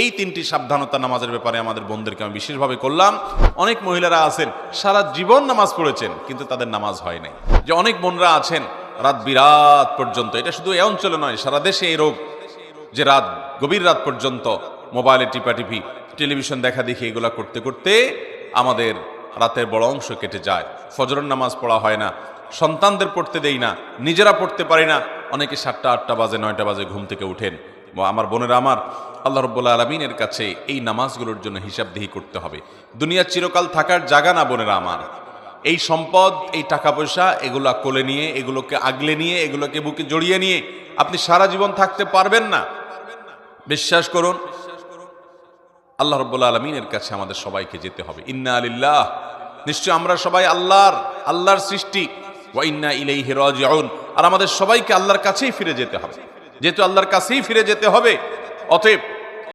এই তিনটি সাবধানতা নামাজের ব্যাপারে আমাদের বোনদেরকে আমি বিশেষভাবে করলাম। অনেক মহিলারা আছেন সারা জীবন নামাজ পড়েছেন কিন্তু তাদের নামাজ হয় নাই। যে অনেক বোনরা আছেন রাত বিরাত পর্যন্ত, এটা শুধু এই অঞ্চলে নয়, সারা দেশে এই রোগ, যে রাত গভীর রাত পর্যন্ত মোবাইলে টিপাটিপি, টেলিভিশন দেখা দেখি, এগুলা করতে করতে আমাদের রাতের বড় অংশ কেটে যায়। ফজরের নামাজ পড়া হয় না, সন্তানদের পড়তে দেই না, নিজেরা পড়তে পারি না। অনেকে 7টা 8টা বাজে 9টা বাজে ঘুম থেকে উঠেন। আমার বোনেরা আমার, আল্লাহ রাব্বুল আলামিনের কাছে এই নামাজগুলোর জন্য হিসাবদিহি করতে হবে। দুনিয়া চিরকাল থাকার জায়গা না বোনেরা আমার। এই সম্পদ, এই টাকা পয়সা, এগুলা কোলে নিয়ে, এগুলোকে আগলে নিয়ে, এগুলোকে বুকে জড়িয়ে নিয়ে আপনি সারা জীবন থাকতে পারবেন না। বিশ্বাস করুন, আল্লাহ রাব্বুল আলামিনের কাছে আমাদের সবাইকে যেতে হবে। ইন্না লিল্লাহ, নিশ্চয় আমরা সবাই আল্লাহর সৃষ্টি। ওয়া ইন্না ইলাইহি রাজিউন, আর আমাদের সবাইকে আল্লাহর কাছেই ফিরে যেতে হবে। যেহেতু আল্লাহর কাছেই ফিরে যেতে হবে, অতএব